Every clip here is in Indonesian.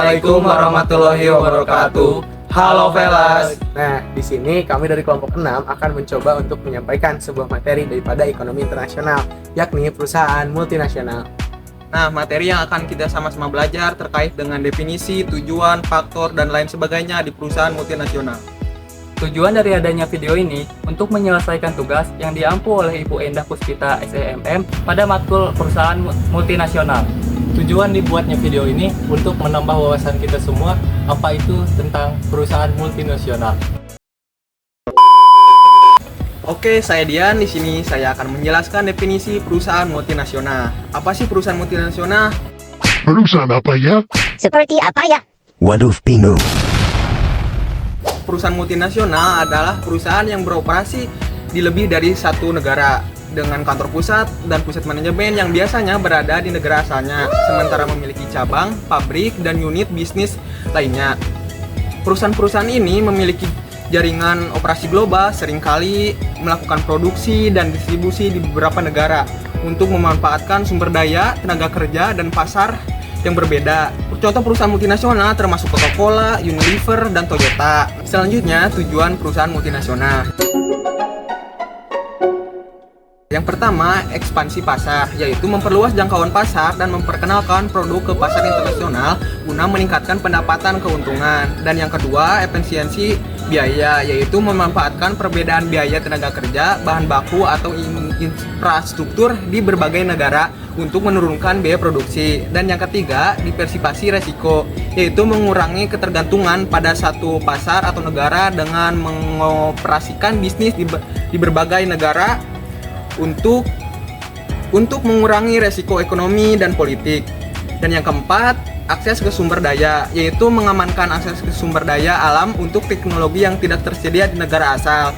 Assalamualaikum warahmatullahi wabarakatuh. Halo Velas. Nah, di sini kami dari kelompok 6 akan mencoba untuk menyampaikan sebuah materi daripada ekonomi internasional, yakni perusahaan multinasional. Nah, materi yang akan kita sama-sama belajar terkait dengan definisi, tujuan, faktor, dan lain sebagainya di perusahaan multinasional. Tujuan dari adanya video ini untuk menyelesaikan tugas yang diampu oleh Ibu Endah Puspita SEMM pada matkul perusahaan multinasional. Tujuan dibuatnya video ini untuk menambah wawasan kita semua apa itu tentang perusahaan multinasional. Oke, saya Dian. Di sini saya akan menjelaskan definisi perusahaan multinasional. Apa sih perusahaan multinasional? Perusahaan apa ya? Seperti apa ya? Waduh, bingung. Perusahaan multinasional adalah perusahaan yang beroperasi di lebih dari satu negara dengan kantor pusat dan pusat manajemen yang biasanya berada di negara asalnya, sementara memiliki cabang, pabrik, dan unit bisnis lainnya. Perusahaan-perusahaan ini memiliki jaringan operasi global, seringkali melakukan produksi dan distribusi di beberapa negara untuk memanfaatkan sumber daya, tenaga kerja, dan pasar yang berbeda. Contoh perusahaan multinasional termasuk Coca-Cola, Unilever, dan Toyota. Selanjutnya, tujuan perusahaan multinasional. Yang pertama, ekspansi pasar, yaitu memperluas jangkauan pasar dan memperkenalkan produk ke pasar internasional guna meningkatkan pendapatan keuntungan. Dan yang kedua, efisiensi biaya, yaitu memanfaatkan perbedaan biaya tenaga kerja, bahan baku, atau infrastruktur di berbagai negara untuk menurunkan biaya produksi. Dan yang ketiga, diversifikasi resiko, yaitu mengurangi ketergantungan pada satu pasar atau negara dengan mengoperasikan bisnis di berbagai negara untuk mengurangi resiko ekonomi dan politik. Dan yang keempat, akses ke sumber daya, yaitu mengamankan akses ke sumber daya alam untuk teknologi yang tidak tersedia di negara asal.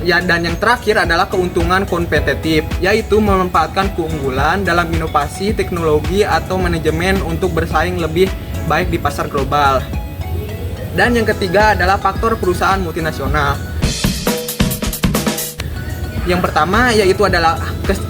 Dan yang terakhir adalah keuntungan kompetitif, yaitu memanfaatkan keunggulan dalam inovasi teknologi atau manajemen untuk bersaing lebih baik di pasar global. Dan yang ketiga adalah faktor perusahaan multinasional. Yang pertama yaitu adalah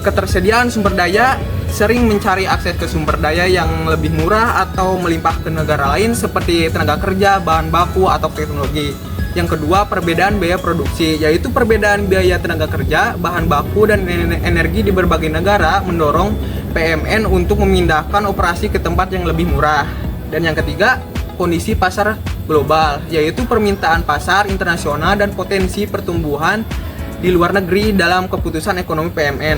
ketersediaan sumber daya, sering mencari akses ke sumber daya yang lebih murah atau melimpah ke negara lain seperti tenaga kerja, bahan baku, atau teknologi. Yang kedua, perbedaan biaya produksi, yaitu perbedaan biaya tenaga kerja, bahan baku, dan energi di berbagai negara mendorong PMN untuk memindahkan operasi ke tempat yang lebih murah. Dan yang ketiga, kondisi pasar global, yaitu permintaan pasar internasional dan potensi pertumbuhan di luar negeri dalam keputusan ekonomi PMN.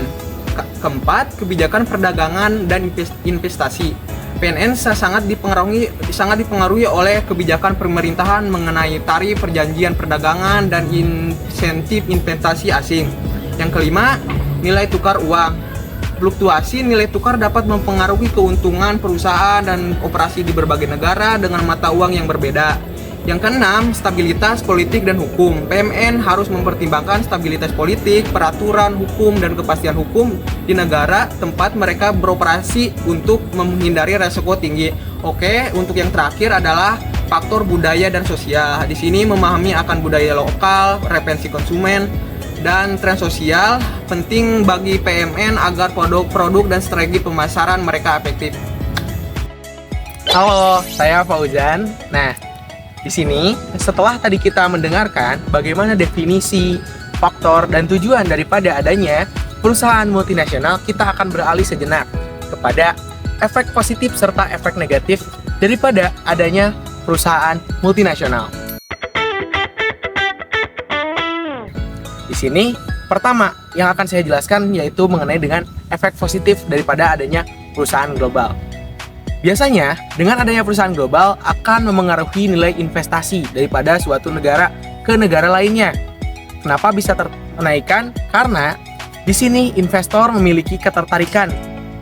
Keempat, kebijakan perdagangan dan investasi. PNN sangat dipengaruhi oleh kebijakan pemerintahan mengenai tarif, perjanjian perdagangan, dan insentif investasi asing. Yang kelima, nilai tukar uang. Fluktuasi nilai tukar dapat mempengaruhi keuntungan perusahaan dan operasi di berbagai negara dengan mata uang yang berbeda. Yang keenam, stabilitas politik dan hukum. PMN harus mempertimbangkan stabilitas politik, peraturan hukum, dan kepastian hukum di negara tempat mereka beroperasi untuk menghindari resiko tinggi. Oke, untuk yang terakhir adalah faktor budaya dan sosial. Di sini memahami akan budaya lokal, referensi konsumen, dan tren sosial penting bagi PMN agar produk-produk dan strategi pemasaran mereka efektif. Halo, saya Fauzan. Nah, di sini, setelah tadi kita mendengarkan bagaimana definisi, faktor, dan tujuan daripada adanya perusahaan multinasional, kita akan beralih sejenak kepada efek positif serta efek negatif daripada adanya perusahaan multinasional. Di sini, pertama yang akan saya jelaskan yaitu mengenai dengan efek positif daripada adanya perusahaan global. Biasanya, dengan adanya perusahaan global akan memengaruhi nilai investasi daripada suatu negara ke negara lainnya. Kenapa bisa ternaikkan? Karena di sini investor memiliki ketertarikan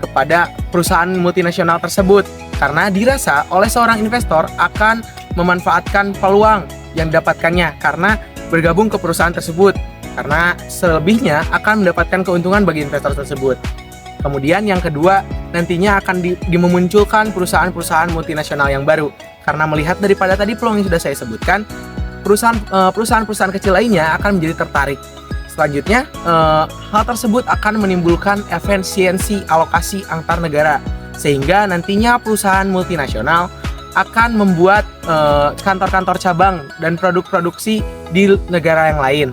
kepada perusahaan multinasional tersebut karena dirasa oleh seorang investor akan memanfaatkan peluang yang didapatkannya karena bergabung ke perusahaan tersebut, karena selebihnya akan mendapatkan keuntungan bagi investor tersebut. Kemudian yang kedua, nantinya akan dimunculkan perusahaan-perusahaan multinasional yang baru. Karena melihat daripada tadi peluang yang sudah saya sebutkan, perusahaan-perusahaan kecil lainnya akan menjadi tertarik. Selanjutnya, hal tersebut akan menimbulkan efisiensi alokasi antar negara. Sehingga nantinya perusahaan multinasional akan membuat kantor-kantor cabang dan produk produksi di negara yang lain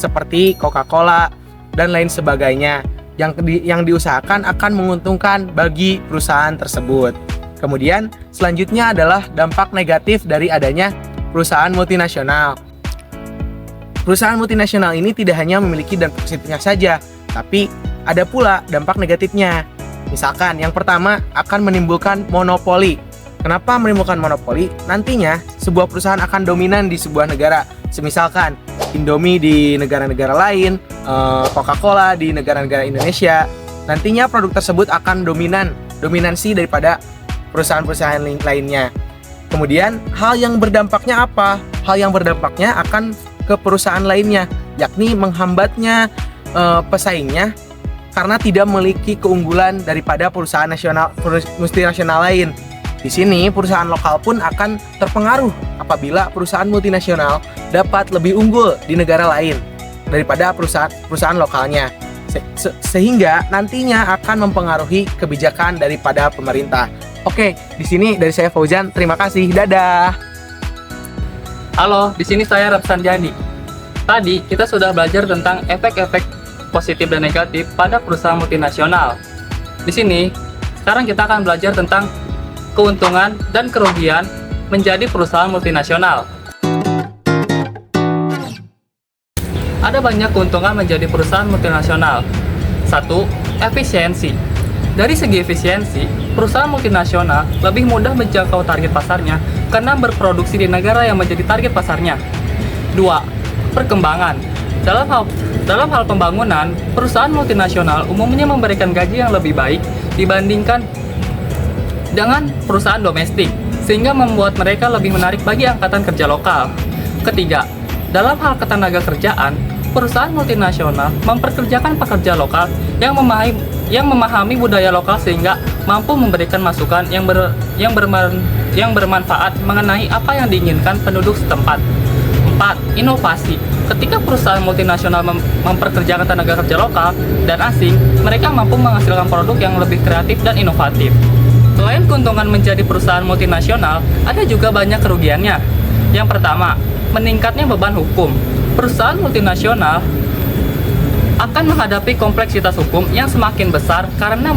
seperti Coca-Cola dan lain sebagainya yang diusahakan akan menguntungkan bagi perusahaan tersebut. Kemudian selanjutnya adalah dampak negatif dari adanya perusahaan multinasional. Perusahaan multinasional ini tidak hanya memiliki dampak positifnya saja, tapi ada pula dampak negatifnya. Misalkan yang pertama akan menimbulkan monopoli. Kenapa menimbulkan monopoli? Nantinya sebuah perusahaan akan dominan di sebuah negara. Semisalkan Indomie di negara-negara lain, Coca-Cola di negara-negara Indonesia. Nantinya produk tersebut akan dominansi daripada perusahaan-perusahaan lainnya. Kemudian hal yang berdampaknya apa? Hal yang berdampaknya akan ke perusahaan lainnya, yakni menghambatnya pesaingnya karena tidak memiliki keunggulan daripada perusahaan multinasional lain. Di sini perusahaan lokal pun akan terpengaruh apabila perusahaan multinasional dapat lebih unggul di negara lain daripada perusahaan lokalnya. Sehingga nantinya akan mempengaruhi kebijakan daripada pemerintah. Oke, di sini dari saya Fauzan, terima kasih. Dadah. Halo, di sini saya Rapsanjani. Tadi kita sudah belajar tentang efek-efek positif dan negatif pada perusahaan multinasional. Di sini, sekarang kita akan belajar tentang keuntungan dan kerugian menjadi perusahaan multinasional. Ada banyak keuntungan menjadi perusahaan multinasional. 1. Efisiensi. Dari segi efisiensi, perusahaan multinasional lebih mudah menjangkau target pasarnya karena berproduksi di negara yang menjadi target pasarnya. 2. Perkembangan. Dalam hal pembangunan, perusahaan multinasional umumnya memberikan gaji yang lebih baik dibandingkan dengan perusahaan domestik, sehingga membuat mereka lebih menarik bagi angkatan kerja lokal. Ketiga, dalam hal ketenaga kerjaan, perusahaan multinasional memperkerjakan pekerja lokal yang memahami budaya lokal sehingga mampu memberikan masukan yang bermanfaat mengenai apa yang diinginkan penduduk setempat. 4. Inovasi. Ketika perusahaan multinasional memperkerjakan tenaga kerja lokal dan asing, mereka mampu menghasilkan produk yang lebih kreatif dan inovatif. Selain keuntungan menjadi perusahaan multinasional, ada juga banyak kerugiannya. Yang pertama, meningkatnya beban hukum. Perusahaan multinasional akan menghadapi kompleksitas hukum yang semakin besar karena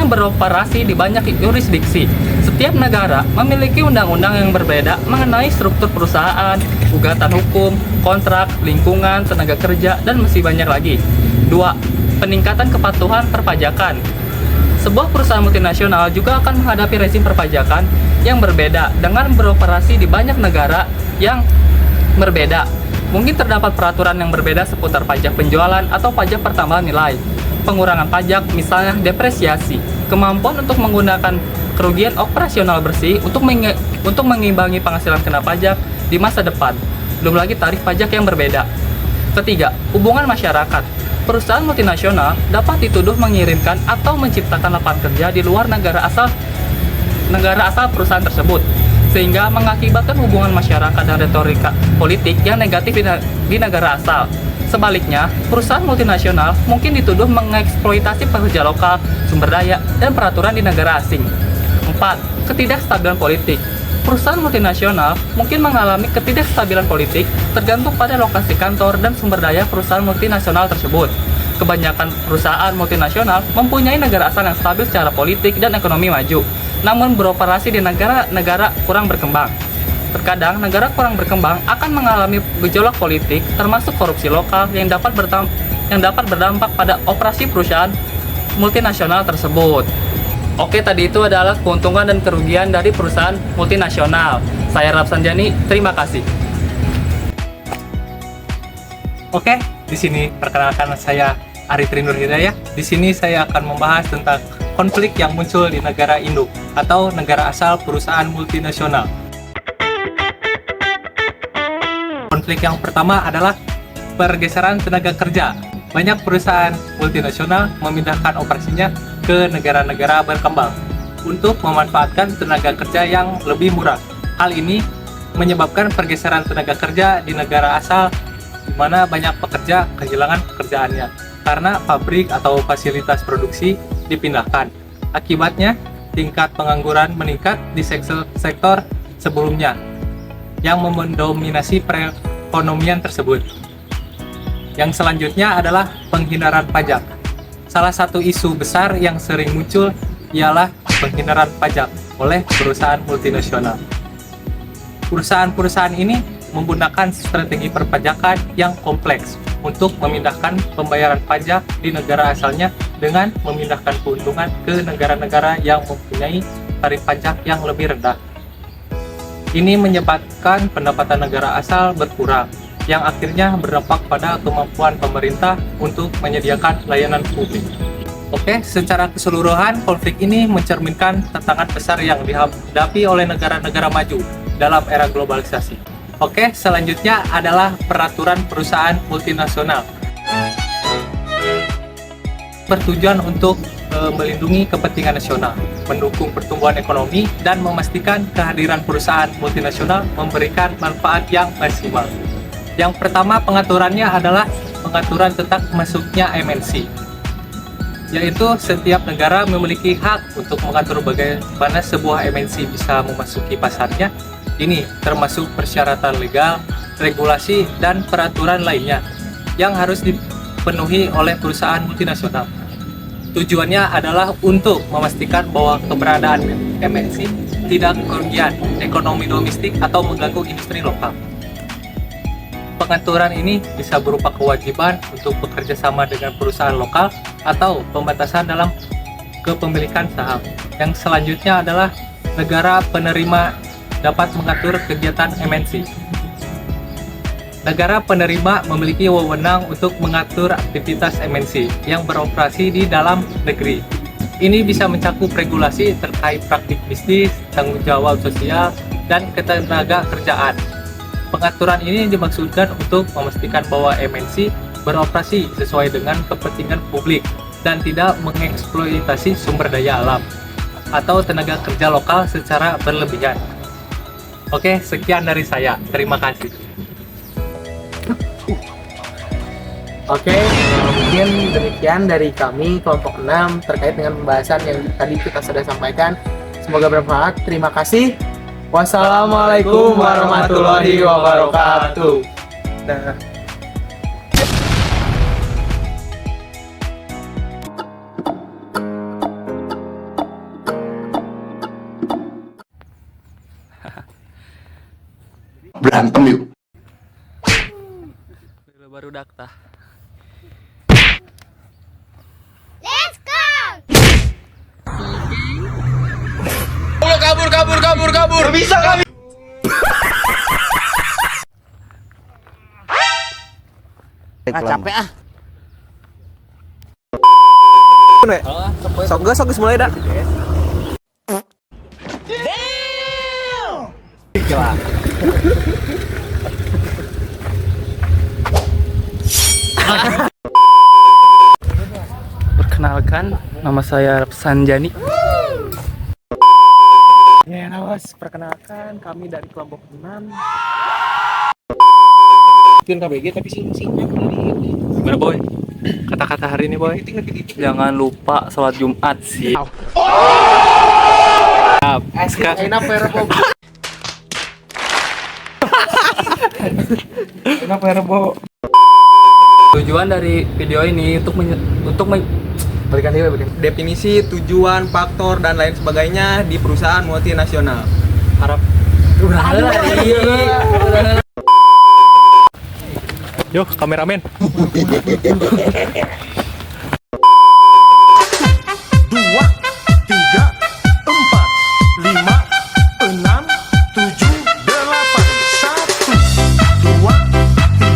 beroperasi di banyak yurisdiksi. Setiap negara memiliki undang-undang yang berbeda mengenai struktur perusahaan, gugatan hukum, kontrak, lingkungan, tenaga kerja, dan masih banyak lagi. 2. Peningkatan kepatuhan perpajakan. Sebuah perusahaan multinasional juga akan menghadapi rezim perpajakan yang berbeda dengan beroperasi di banyak negara yang berbeda. Mungkin terdapat peraturan yang berbeda seputar pajak penjualan atau pajak pertambahan nilai, pengurangan pajak, misalnya depresiasi, kemampuan untuk menggunakan kerugian operasional bersih untuk mengimbangi penghasilan kena pajak di masa depan. Belum lagi tarif pajak yang berbeda. Ketiga, hubungan masyarakat. Perusahaan multinasional dapat dituduh mengirimkan atau menciptakan lapangan kerja di luar negara asal perusahaan tersebut, sehingga mengakibatkan hubungan masyarakat dan retorika politik yang negatif di negara asal. Sebaliknya, perusahaan multinasional mungkin dituduh mengeksploitasi pekerja lokal, sumber daya, dan peraturan di negara asing. 4. Ketidakstabilan politik. Perusahaan multinasional mungkin mengalami ketidakstabilan politik tergantung pada lokasi kantor dan sumber daya perusahaan multinasional tersebut. Kebanyakan perusahaan multinasional mempunyai negara asal yang stabil secara politik dan ekonomi maju, namun beroperasi di negara-negara kurang berkembang. Terkadang negara kurang berkembang akan mengalami gejolak politik, termasuk korupsi lokal yang dapat berdampak pada operasi perusahaan multinasional tersebut. Oke, tadi itu adalah keuntungan dan kerugian dari perusahaan multinasional. Saya Rapsanjani, terima kasih. Oke, di sini perkenalkan saya Aritri Nur Hidayah. Di sini saya akan membahas tentang konflik yang muncul di negara induk atau negara asal perusahaan multinasional. Konflik yang pertama adalah pergeseran tenaga kerja. Banyak perusahaan multinasional memindahkan operasinya ke negara-negara berkembang untuk memanfaatkan tenaga kerja yang lebih murah. Hal ini menyebabkan pergeseran tenaga kerja di negara asal, di mana banyak pekerja kehilangan pekerjaannya karena pabrik atau fasilitas produksi dipindahkan. Akibatnya, tingkat pengangguran meningkat di sektor sebelumnya yang mendominasi perekonomian tersebut. Yang selanjutnya adalah penghindaran pajak. Salah satu isu besar yang sering muncul ialah penghindaran pajak oleh perusahaan multinasional. Perusahaan-perusahaan ini menggunakan strategi perpajakan yang kompleks untuk memindahkan pembayaran pajak di negara asalnya dengan memindahkan keuntungan ke negara-negara yang mempunyai tarif pajak yang lebih rendah. Ini menyebabkan pendapatan negara asal berkurang, yang akhirnya berdampak pada kemampuan pemerintah untuk menyediakan layanan publik. Oke, secara keseluruhan konflik ini mencerminkan tantangan besar yang dihadapi oleh negara-negara maju dalam era globalisasi. Oke, selanjutnya adalah peraturan perusahaan multinasional. Bertujuan untuk melindungi kepentingan nasional, mendukung pertumbuhan ekonomi, dan memastikan kehadiran perusahaan multinasional memberikan manfaat yang maksimal. Yang pertama pengaturannya adalah pengaturan tentang masuknya MNC, yaitu setiap negara memiliki hak untuk mengatur bagaimana sebuah MNC bisa memasuki pasarnya. Ini termasuk persyaratan legal, regulasi, dan peraturan lainnya yang harus dipenuhi oleh perusahaan multinasional. Tujuannya adalah untuk memastikan bahwa keberadaan MNC tidak kerugian ekonomi domestik atau mengganggu industri lokal. Pengaturan ini bisa berupa kewajiban untuk bekerja sama dengan perusahaan lokal atau pembatasan dalam kepemilikan saham. Yang selanjutnya adalah negara penerima dapat mengatur kegiatan MNC. Negara penerima memiliki wewenang untuk mengatur aktivitas MNC yang beroperasi di dalam negeri. Ini bisa mencakup regulasi terkait praktik bisnis, tanggung jawab sosial, dan ketenaga kerjaan. Pengaturan ini dimaksudkan untuk memastikan bahwa MNC beroperasi sesuai dengan kepentingan publik dan tidak mengeksploitasi sumber daya alam atau tenaga kerja lokal secara berlebihan. Oke, sekian dari saya. Terima kasih. Oke, mungkin demikian dari kami kelompok 6 terkait dengan pembahasan yang tadi kita sudah sampaikan. Semoga bermanfaat. Terima kasih. Wassalamualaikum warahmatullahi wabarakatuh. Nah, Berantem yuk. Baru dakta. Kabur. Bisa kami. Capek ah. sok mulai dah. Perkenalkan, nama saya Sanjani. Ya, awas, perkenalkan kami dari kelompok 6. Bikin KBG tapi singkat. Gimana boy? Kata-kata hari ini boy? Jangan lupa sholat Jumat sih. Enak perbo. Enak perbo. Tujuan dari video ini untuk Berikan definisi, tujuan, faktor, dan lain sebagainya di perusahaan multinasional. Harap Yuk, kameramen. 2, 3, 4, 5, 6, 7, 8, 1, 2,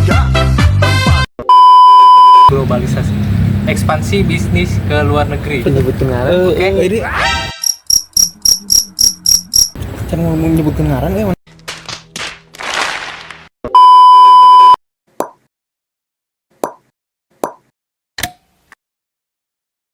3, 4. Globalisasi. Ekspansi bisnis ke luar negeri. Penyebut kenalan. ini kan ngomong nyebut kenaran